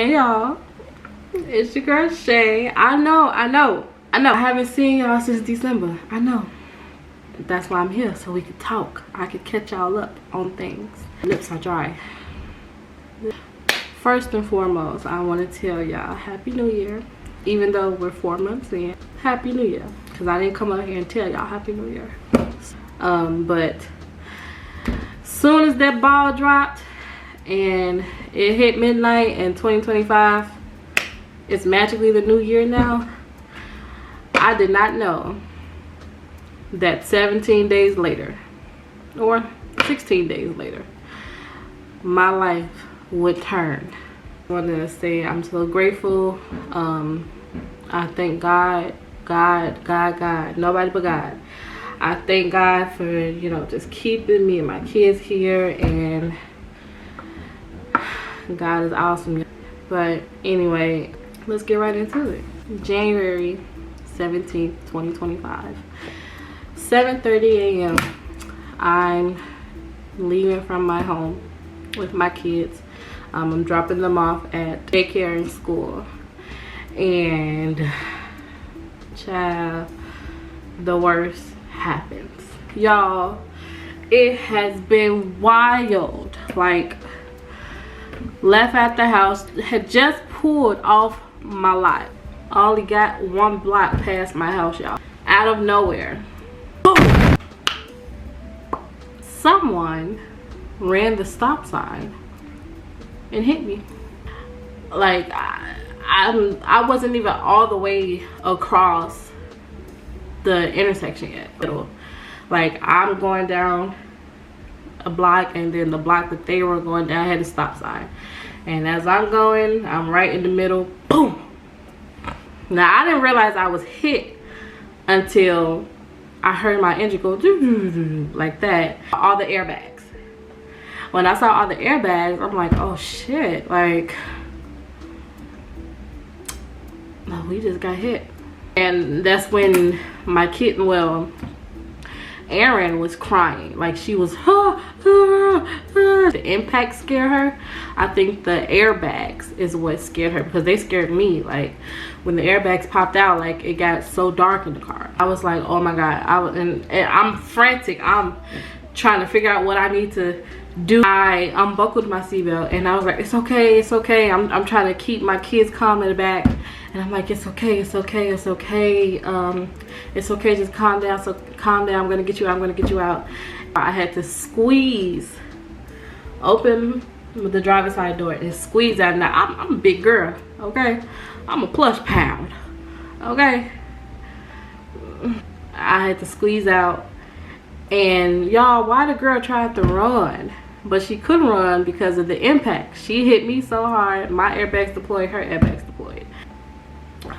Hey y'all, it's your girl Shay. I know. I haven't seen y'all since December. I know. That's why I'm here, so we could talk. I could catch y'all up on things. Lips are dry. First and foremost, I want to tell y'all Happy New Year. Even though we're 4 months in, Happy New Year. Because I didn't come out here and tell y'all Happy New Year. But soon as that ball dropped and it hit midnight in 2025, it's magically the new year now. I did not know that 17 days later, or 16 days later, my life would turn. I want to say I'm so grateful. I thank God, nobody but God. I thank God for, you know, just keeping me and my kids here, and God is awesome. But anyway, let's get right into it. January 17th, 2025, 7:30 a.m. I'm leaving from my home with my kids. I'm dropping them off at daycare and school, and child, the worst happens. Y'all, it has been wild. Like, left at the house, had just pulled off my lot. Only got 1 block past my house, y'all. Out of nowhere, boom! Someone ran the stop sign and hit me. Like, I wasn't even all the way across the intersection yet. Like, I'm going down a block, and then the block that they were going down had a stop sign, and as I'm going, I'm right in the middle. Boom! Now, I didn't realize I was hit until I heard my engine go like that. All the airbags. When I saw all the airbags, I'm like, oh shit, like, no, we just got hit. And that's when my kid, well, Erin was crying. Like, she was, the impact scared her. I think the airbags is what scared her, because they scared me. Like, when the airbags popped out, like, it got so dark in the car. I was like, oh my God. And I'm frantic. I'm trying to figure out what I need to do. I unbuckled my seatbelt, and I was like, it's okay, it's okay. I'm trying to keep my kids calm in the back, and I'm like, it's okay, it's okay, it's okay. It's okay, just calm down. So calm down, I'm gonna get you out, I'm gonna get you out. I had to squeeze open the driver's side door and squeeze out. Now, I'm a big girl, okay? I'm a plush pound, okay? I had to squeeze out, and y'all, why the girl tried to run, but she couldn't run because of the impact. She hit me so hard, my airbags deployed, her airbags deployed.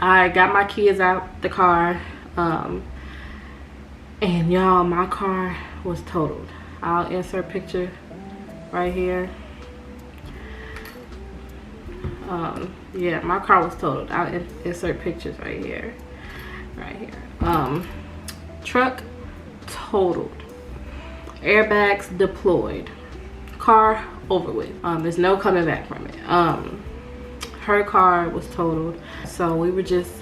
I got my kids out the car, and y'all, my car was totaled. I'll insert picture right here. Yeah, my car was totaled. I'll insert pictures right here. Truck totaled, airbags deployed, car over with. There's no coming back from it. Her car was totaled, so we were just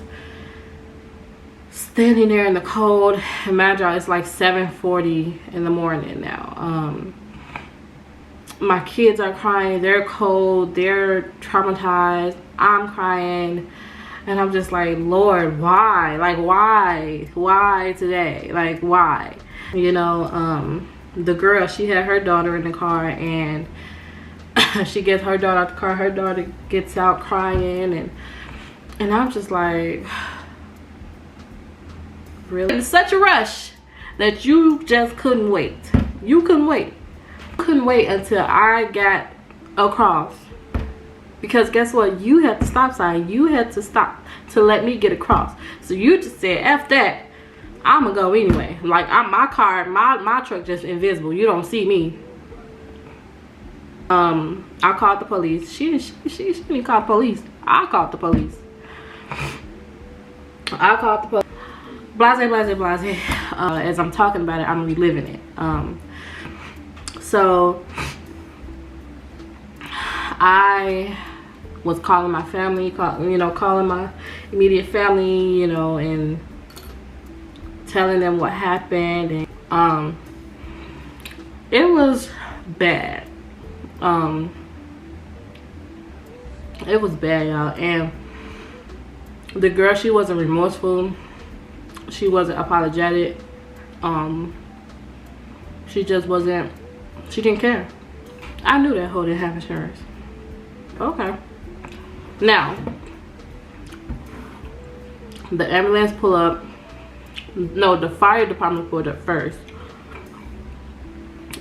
standing there in the cold. Imagine, it's like 7:40 in the morning now. My kids are crying, they're cold, they're traumatized, I'm crying, and I'm just like, Lord, why? Like, why today? Like, why? You know, the girl, she had her daughter in the car, and she gets her daughter out the car, her daughter gets out crying, and I'm just like, really? It's such a rush that you just couldn't wait. You couldn't wait. Couldn't wait until I got across, because guess what, you had the stop sign, you had to stop to let me get across. So you just said, F that, I'm gonna go anyway. Like, my car, my truck just invisible, you don't see me. I called the police. She didn't call the police. I called the police. I called the police. Blase. As I'm talking about it, I'm reliving it. So I was calling my family, calling my immediate family, and telling them what happened. And it was bad. It was bad, y'all. And the girl, she wasn't remorseful, she wasn't apologetic, she just wasn't, she didn't care. I knew that hoe didn't have insurance. Okay. Now, the ambulance pull up. No, the fire department pulled up first.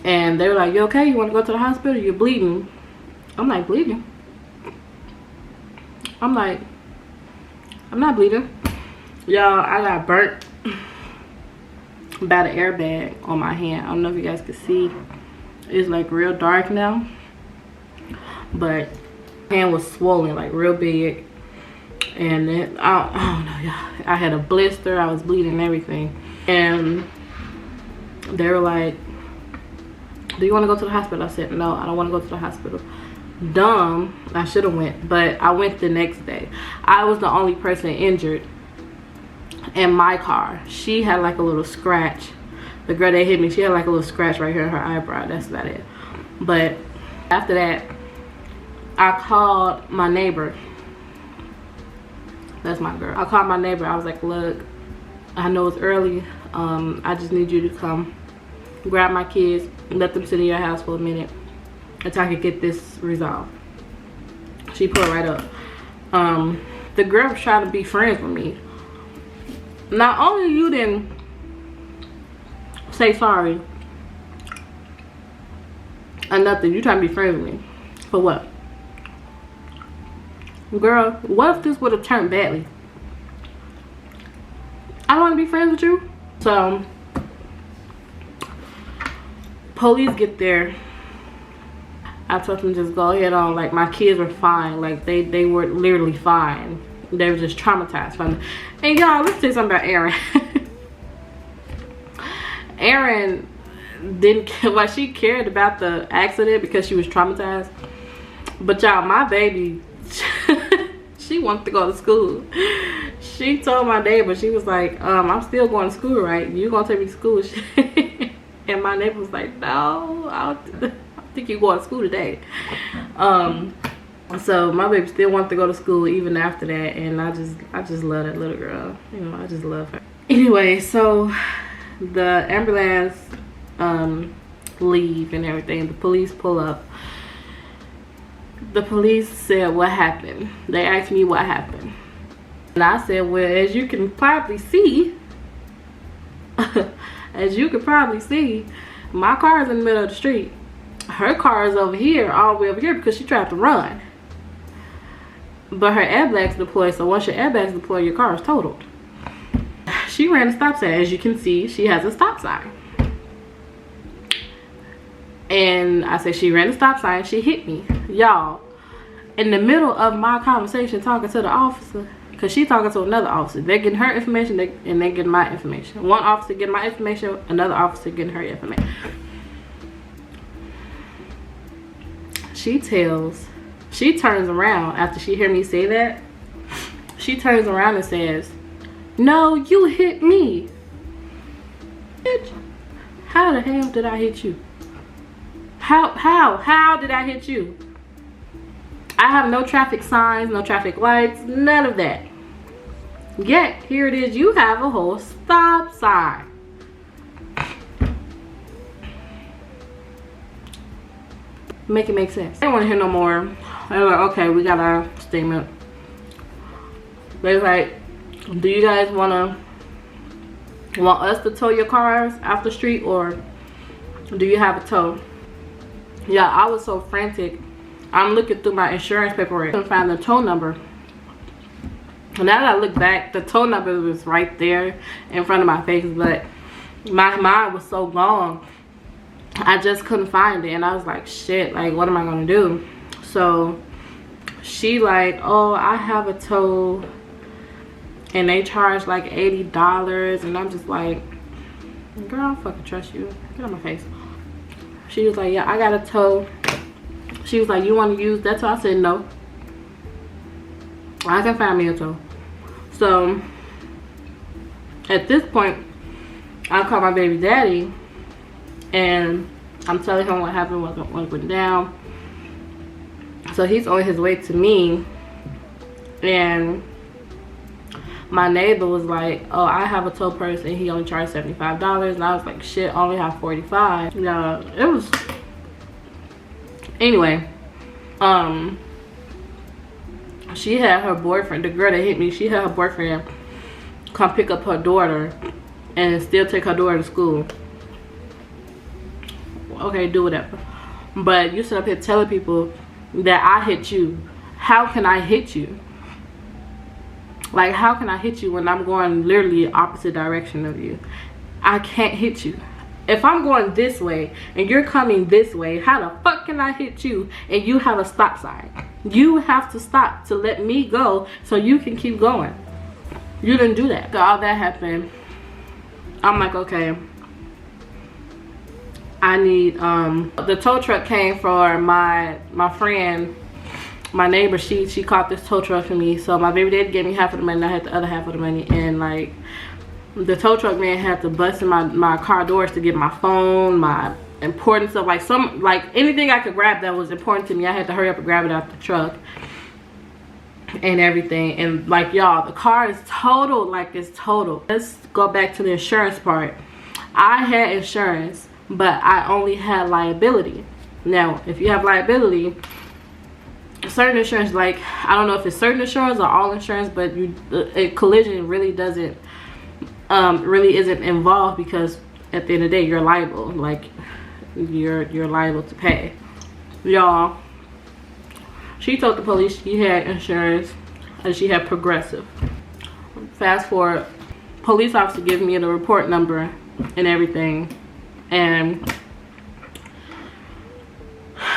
And they were like, you okay? You want to go to the hospital? You're bleeding. I'm like, bleeding? I'm like, I'm not bleeding. Y'all, I got burnt by the airbag on my hand. I don't know if you guys can see. It's like real dark now. But my hand was swollen, like real big. And then, I don't know, y'all. I had a blister. I was bleeding and everything. And they were like, do you want to go to the hospital? I said, no, I don't want to go to the hospital. Dumb. I should have went, but I went the next day. I was the only person injured in my car. She had like a little scratch. The girl that hit me, she had like a little scratch right here in her eyebrow. That's about it. But after that, I called my neighbor. That's my girl. I called my neighbor. I was like, look, I know it's early. I just need you to come grab my kids, let them sit in your house for a minute until I could get this resolved. She pulled right up. The girl was trying to be friends with me. Not only you didn't say sorry or nothing, you trying to be friends with me. For what? Girl, what if this would have turned badly? I don't want to be friends with you. So police get there. I told them just go ahead on. Like, my kids were fine. Like, they were literally fine. They were just traumatized from it. And y'all, let's say something about Erin. Erin didn't care. Well, she cared about the accident because she was traumatized. But y'all, my baby, she wanted to go to school. She told my neighbor, she was like, I'm still going to school, right? You gonna take me to school? And my neighbor was like, no, I don't think you going to school today. So my baby still wanted to go to school even after that, and I just love that little girl. I just love her. Anyway, so the ambulance leave and everything. The police pull up. The police said, what happened? They asked me what happened. And I said, well, as you can probably see, my car is in the middle of the street. Her car is over here, all the way over here, because she tried to run. But her airbags deployed, so once your airbags deploy, your car is totaled. She ran a stop sign. As you can see, she has a stop sign. And I said, she ran a stop sign, she hit me. Y'all, in the middle of my conversation talking to the officer, because she talking to another officer. They're getting her information, and they're getting my information. One officer getting my information, another officer getting her information. She turns around after she hear me say that. She turns around and says, no, you hit me. Bitch, how the hell did I hit you? How did I hit you? I have no traffic signs, no traffic lights, none of that. Yet, here it is, you have a whole stop sign. Make it make sense. I didn't want to hear no more. They were like, okay, we got our statement. They was like, do you guys want us to tow your cars off the street, or do you have a tow? Yeah, I was so frantic. I'm looking through my insurance paperwork. I couldn't find the tow number. And now that I look back, the tow number was right there in front of my face, but my mind was so gone. I just couldn't find it, and I was like, shit, like, what am I gonna do? So she like, oh, I have a tow, and they charge like $80, and I'm just like, girl, I don't fucking trust you. Get on my face. She was like, yeah, I got a tow. She was like, you want to use that tow? I said, no. I can find me a tow. So at this point, I called my baby daddy and I'm telling him what happened, what went down. So he's on his way to me, and my neighbor was like, oh, I have a tow person, he only charged $75. And I was like, shit, I only have $45. Yeah, it was, anyway, she had her boyfriend, the girl that hit me, she had her boyfriend come pick up her daughter and still take her daughter to school. Okay, do whatever. But you sit up here telling people that I hit you. How can I hit you? Like, how can I hit you when I'm going literally opposite direction of you? I can't hit you. If I'm going this way and you're coming this way, how the fuck can I hit you and you have a stop sign? You have to stop to let me go so you can keep going. You didn't do that. So all that happened. I'm like, okay, I need, the tow truck came for my friend, my neighbor. She caught this tow truck for me. So my baby daddy gave me half of the money and I had the other half of the money. And like, the tow truck man had to bust in my car doors to get my phone, my important stuff, like anything I could grab that was important to me. I had to hurry up and grab it out the truck and everything. And like, y'all, the car is totaled. Like, it's totaled. Let's go back to the insurance part. I had insurance, but I only had liability. Now, if you have liability, certain insurance, like, I don't know if it's certain insurance or all insurance, but collision really doesn't really isn't involved, because at the end of the day you're liable. Like, you're liable to pay. Y'all, she told the police she had insurance and she had Progressive. Fast forward, police officer gave me the report number and everything, and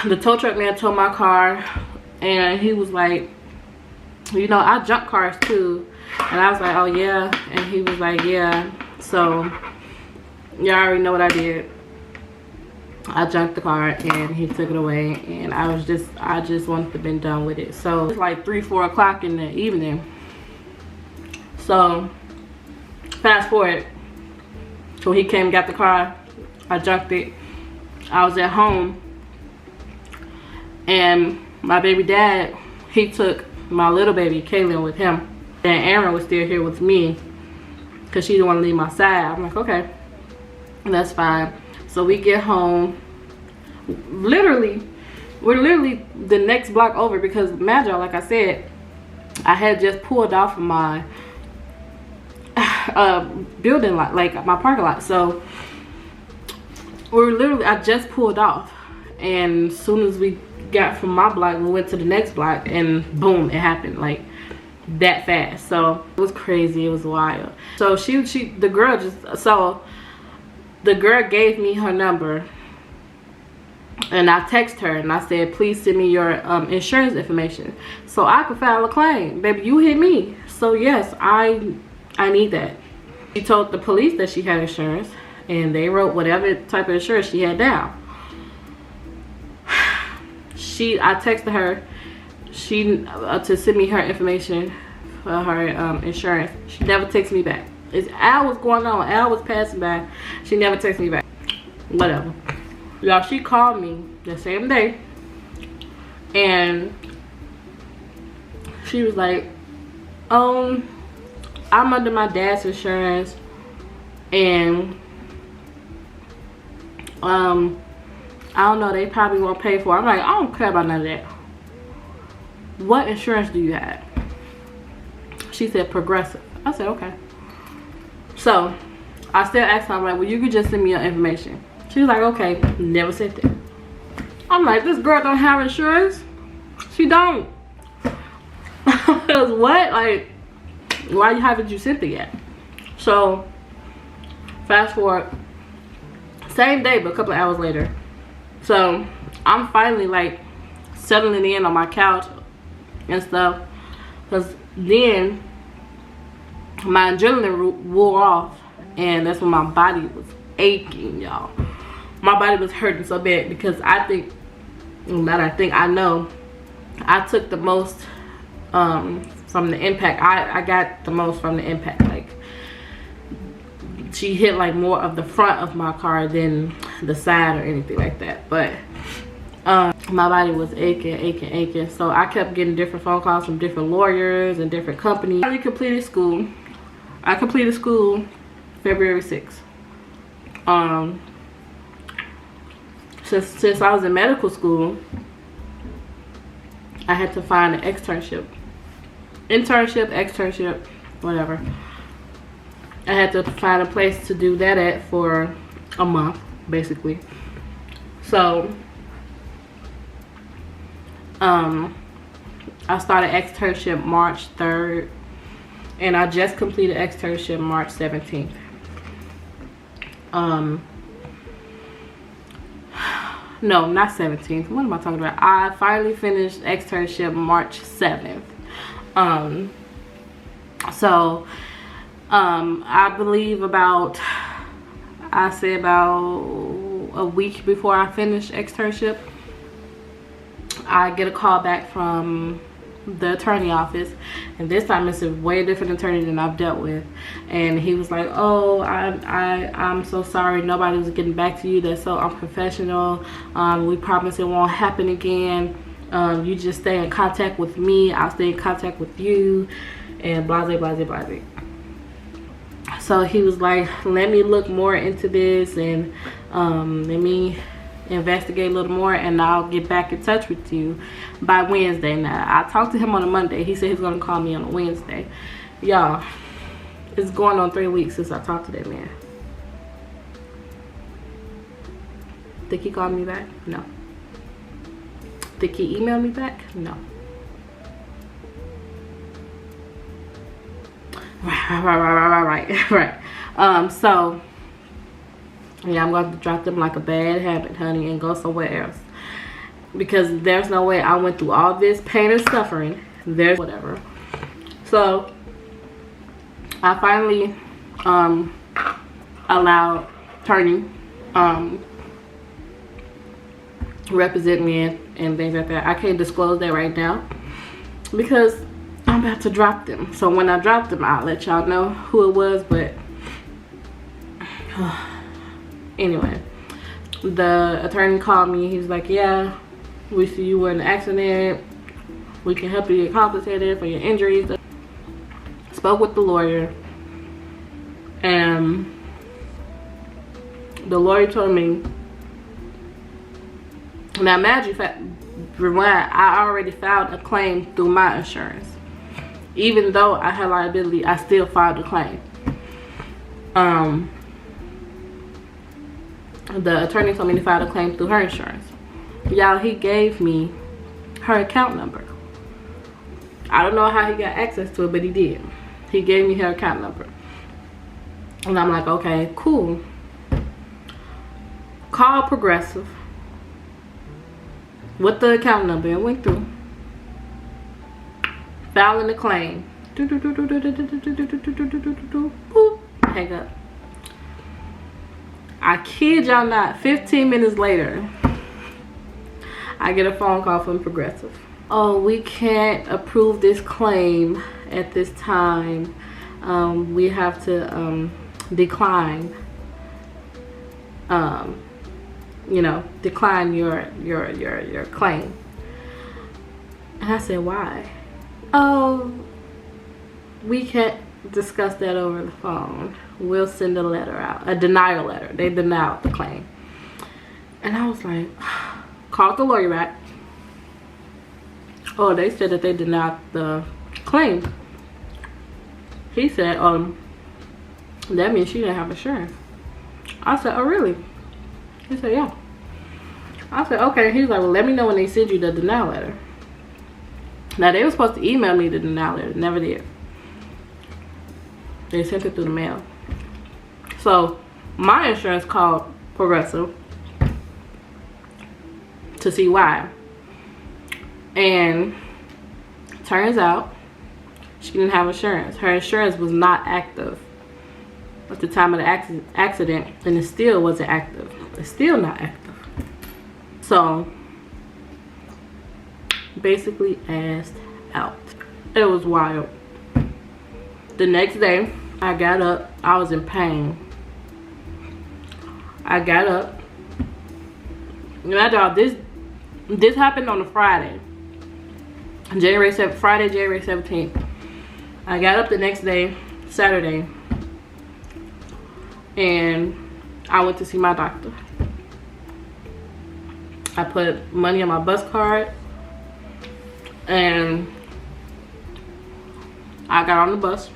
the tow truck man towed my car, and he was like, you know, I junk cars too. And I was like, oh yeah. And he was like, yeah. So y'all already know what I did. I junked the car and he took it away, and I just wanted to be done with it. So it's like 3-4 o'clock in the evening. So fast forward, so he came and got the car. I junked it. I was at home, and my baby dad, he took my little baby Kaylin with him, and Aaron was still here with me because she didn't want to leave my side. I'm like, okay, that's fine. So we get home. We're literally the next block over, because Magi, like I said, I had just pulled off of my building lot, like my parking lot. So I just pulled off, and as soon as we got from my block, we went to the next block, and boom, it happened like that fast. So it was crazy. It was wild. So the girl gave me her number, and I texted her and I said, please send me your insurance information so I could file a claim. Baby, you hit me, so yes, I need that. She told the police that she had insurance, and they wrote whatever type of insurance she had down. I texted her to send me her information for her insurance. She never texted me back. It's hours going on, hours passing by, she never texted me back. Whatever. Y'all, she called me the same day, and she was like, I'm under my dad's insurance, and I don't know, they probably won't pay for it. I'm like, I don't care about none of that. What insurance do you have? She said Progressive. I said, okay. So I still asked her, I'm like, well, you could just send me your information. She was like, okay. Never said that. I'm like, this girl don't have insurance? She don't. Because what? Like, why haven't you sent it yet? So fast forward, same day but a couple of hours later. So I'm finally like settling in on my couch and stuff, because then my adrenaline wore off, and that's when my body was aching, y'all. My body was hurting so bad, because I know I took the most from the impact. I got the most from the impact. Like, she hit like more of the front of my car than the side or anything like that. But my body was aching. So I kept getting different phone calls from different lawyers and different companies. I completed school. I completed school February 6th. Since I was in medical school, I had to find an externship, whatever. I had to find a place to do that at for a month, basically. So I started externship March 3rd, and I just completed externship March 17th. No, not 17th. What am I talking about? I finally finished externship March 7th. I believe about a week before I finished externship, I get a call back from the attorney office, and this time it's a way different attorney than I've dealt with. And he was like, oh, I'm so sorry, nobody was getting back to you, that's so unprofessional. We promise it won't happen again. You just stay in contact with me, I'll stay in contact with you, and blase blase blase. So he was like, let me look more into this, and let me investigate a little more, and I'll get back in touch with you by Wednesday. Now, I talked to him on a Monday. He said he's gonna call me on a Wednesday. Y'all, it's going on 3 weeks since I talked to that man. Think he called me back? No. Think he emailed me back? No. Right. So yeah, I'm going to drop them like a bad habit, honey, and go somewhere else, because there's no way I went through all this pain and suffering. There's whatever. So I finally allowed attorney represent me and things like that. I can't disclose that right now because I'm about to drop them. So when I drop them, I'll let y'all know who it was. But anyway, the attorney called me. He's like, yeah, we see you were in an accident. We can help you get compensated for your injuries. Spoke with the lawyer, and the lawyer told me, now imagine, I already filed a claim through my insurance. Even though I had liability, I still filed a claim. The attorney told me to file a claim through her insurance. Y'all, he gave me her account number. I don't know how he got access to it, but he did. He gave me her account number. And I'm like, okay, cool. Call Progressive with the account number and went through. Filing the claim. Boop. Hang up. I kid y'all not, 15 minutes later, I get a phone call from Progressive. Oh, we can't approve this claim at this time. We have to decline. Decline your claim. And I said, why? Oh, we can't discuss that over the phone. We'll send a letter out, a denial letter. They denied the claim. And I was like, called the lawyer back. Oh, they said that they denied the claim. He said, that means she didn't have insurance. I said, oh, really? He said, yeah. I said, okay. He's like, well, let me know when they send you the denial letter. Now, they were supposed to email me the denial letter. Never did. They sent it through the mail. So, my insurance called Progressive to see why. And turns out she didn't have insurance. Her insurance was not active at the time of the accident, and it still wasn't active. It's still not active. So basically, asked out. It was wild. The next day, I got up. I was in pain. I got up. Y'all, this happened on a Friday. Friday, January 17th. I got up the next day, Saturday, and I went to see my doctor. I put money on my bus card, and I got on the bus,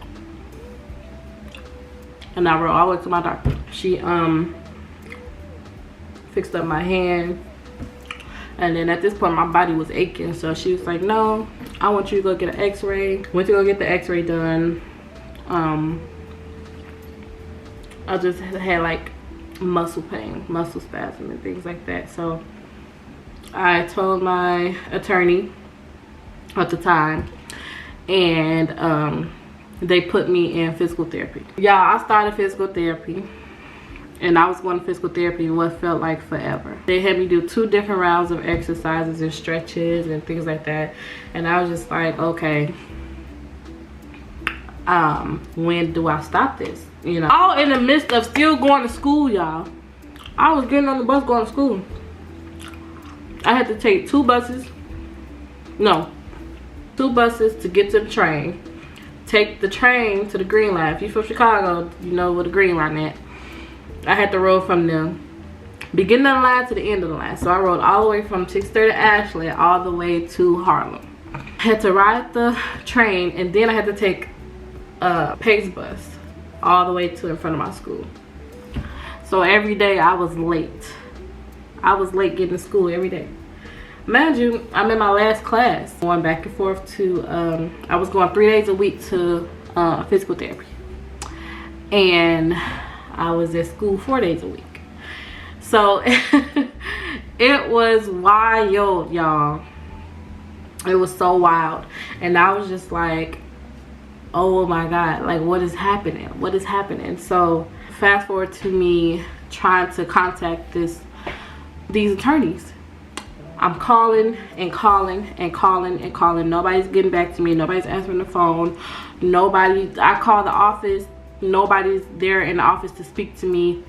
and I rode all the way to my doctor. She fixed up my hand, and then at this point my body was aching, so she was like, no, I want you to go get an x-ray. Went to go get the x-ray done. I just had like muscle pain, muscle spasm and things like that. So I told my attorney at the time, and they put me in physical therapy. Yeah, I started physical therapy, and I was going to physical therapy what felt like forever. They had me do 2 different rounds of exercises and stretches and things like that, and I was just like, okay, when do I stop this? You know, all in the midst of still going to school, y'all. I was getting on the bus going to school. I had to take 2 buses to get to the train. Take the train to the Green Line. If you're from Chicago, you know where the Green Line at. I had to roll from the beginning of the line to the end of the line. So I rode all the way from 630 Ashland all the way to Harlem. I had to ride the train, and then I had to take a Pace bus all the way to in front of my school. So every day I was late. I was late getting to school every day. Mind you, I'm in my last class, going back and forth to, I was going 3 days a week to physical therapy. And I was at school 4 days a week. So it was wild, y'all. It was so wild. And I was just like, oh my God, like what is happening? What is happening? So fast forward to me trying to contact these attorneys. I'm calling and calling and calling and calling. Nobody's getting back to me. Nobody's answering the phone. I call the office. Nobody's there in the office to speak to me.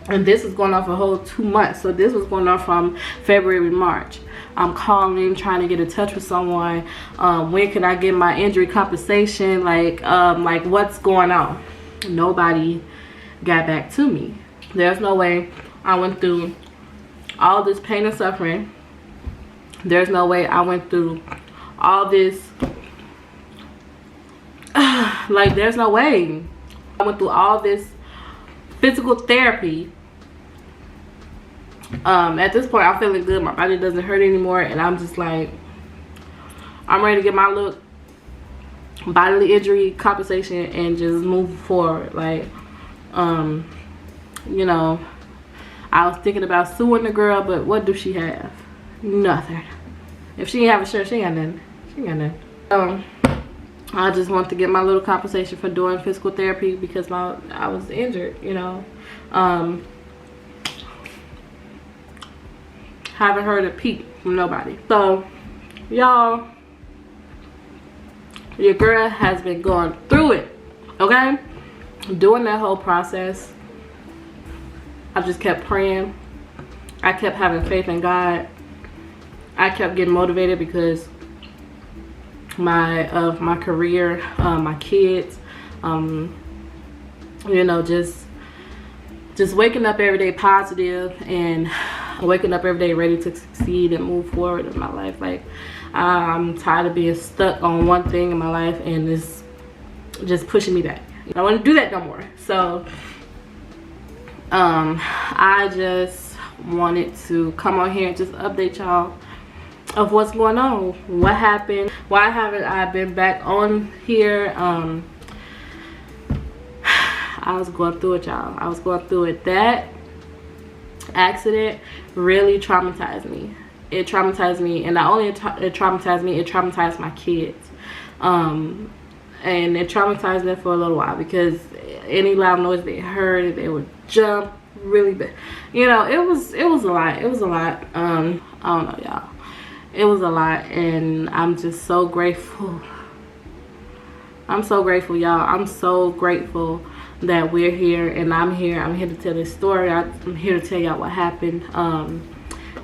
And this is going on for a whole 2 months. So this was going on from February, March. I'm calling, trying to get in touch with someone. When can I get my injury compensation? Like what's going on? Nobody got back to me. There's no way. I went through all this pain and suffering. There's no way I went through all this. Like, there's no way. I went through all this physical therapy. At this point, I'm feeling good. My body doesn't hurt anymore. And I'm just like, I'm ready to get my little bodily injury compensation and just move forward. Like, you know, I was thinking about suing the girl, but what does she have? Nothing. If she ain't have a shirt, she ain't got nothing. She ain't got nothing. I just want to get my little compensation for doing physical therapy because I was injured, you know. Haven't heard a peep from nobody. So, y'all, your girl has been going through it, okay? Doing that whole process, I just kept praying. I kept having faith in God. I kept getting motivated because my career, my kids, you know, just waking up every day positive and waking up every day ready to succeed and move forward in my life. Like, I'm tired of being stuck on one thing in my life, and it's just pushing me back. I don't want to do that no more. So I just wanted to come on here and just update y'all of what's going on, what happened, why haven't I been back on here. I was going through it, y'all. I was going through it. That accident really traumatized me. It traumatized me, and not only it traumatized me, it traumatized my kids. And it traumatized them for a little while because any loud noise they heard, they would jump really bad. You know, it was a lot. It was a lot. I don't know, y'all. It was a lot, and I'm just so grateful I'm so grateful, y'all. I'm so grateful that we're here, and I'm here to tell this story. I'm here to tell y'all what happened.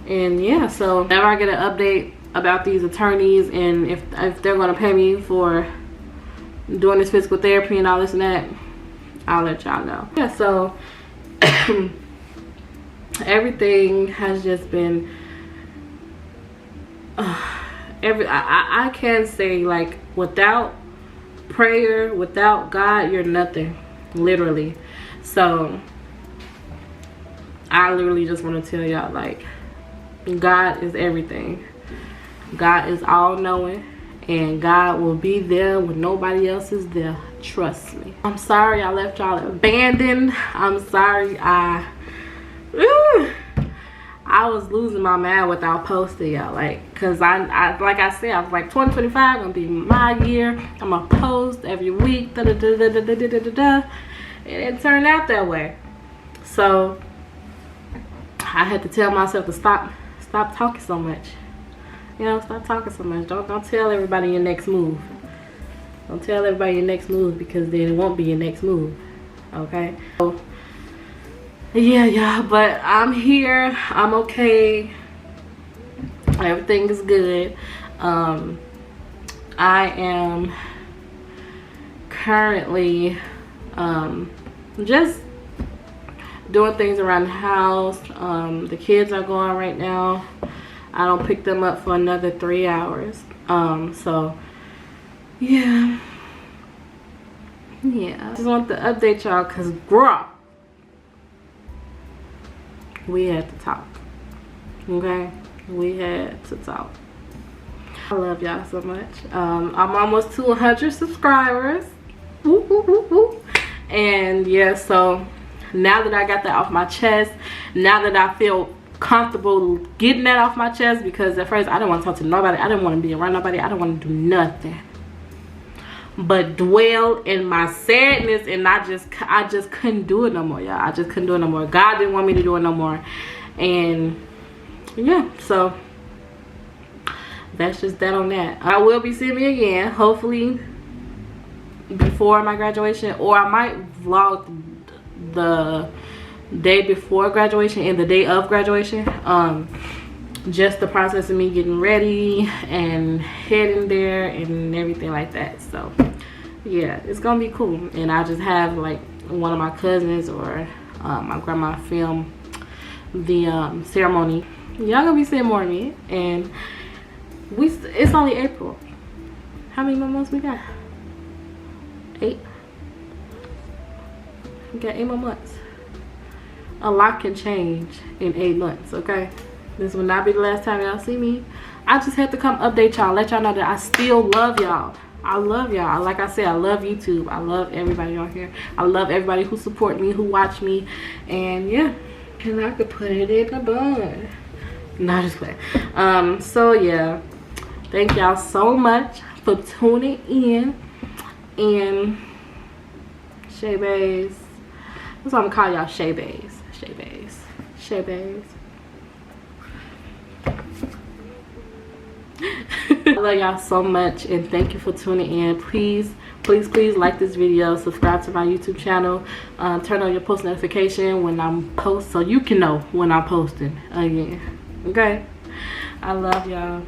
And yeah, so whenever I get an update about these attorneys and if they're gonna pay me for doing this physical therapy and all this and that, I'll let y'all know. Yeah, so everything has just been I can't say, like, without prayer, without God, you're nothing, literally. So I literally just want to tell y'all, like, God is everything. God is all knowing, and God will be there when nobody else is there. Trust me. I'm sorry I left y'all abandoned. I'm sorry I was losing my mind without posting, y'all, like, cause I like I said, I was like, 2025 gonna be my year. I'm gonna post every week, and it turned out that way. So I had to tell myself to stop talking so much. You know, stop talking so much. Don't tell everybody your next move. Don't tell everybody your next move, because then it won't be your next move. Okay. So, yeah, y'all, but I'm here. I'm okay. Everything is good. I am currently just doing things around the house. The kids are gone right now. I don't pick them up for another 3 hours. So yeah, just want to update y'all, cause girl, we had to talk. Okay, we had to talk. I love y'all so much. I'm almost to 100 subscribers. Woo, woo, woo, woo. And yeah, so now that I got that off my chest, now that I feel comfortable getting that off my chest, because at first I didn't want to talk to nobody, I didn't want to be around nobody, I didn't want to do nothing but dwell in my sadness, and I just couldn't do it no more, y'all. I just couldn't do it no more. God didn't want me to do it no more. And yeah, so that's just that on that. I will be seeing me again, hopefully before my graduation, or I might vlog the day before graduation and the day of graduation. Just the process of me getting ready and heading there and everything like that. So yeah, it's gonna be cool. And I just have like one of my cousins or my grandma film the ceremony. Y'all gonna be seeing more of me. And it's only April. How many more months we got? 8. We got 8 more months. A lot can change in 8 months, okay? This will not be the last time y'all see me. I just had to come update y'all, let y'all know that I still love y'all. I love y'all. Like I said, I love YouTube. I love everybody on here. I love everybody who support me, who watch me. And yeah, and I could put it in the bun. Not just play. So yeah, thank y'all so much for tuning in. And Shay Bays, that's what I'm gonna call y'all, Shay Bays. Shay Bays. Shay Bays. I love y'all so much, and thank you for tuning in. Please like this video, subscribe to my YouTube channel, turn on your post notification when I'm post, so you can know when I'm posting again. Okay, I love y'all.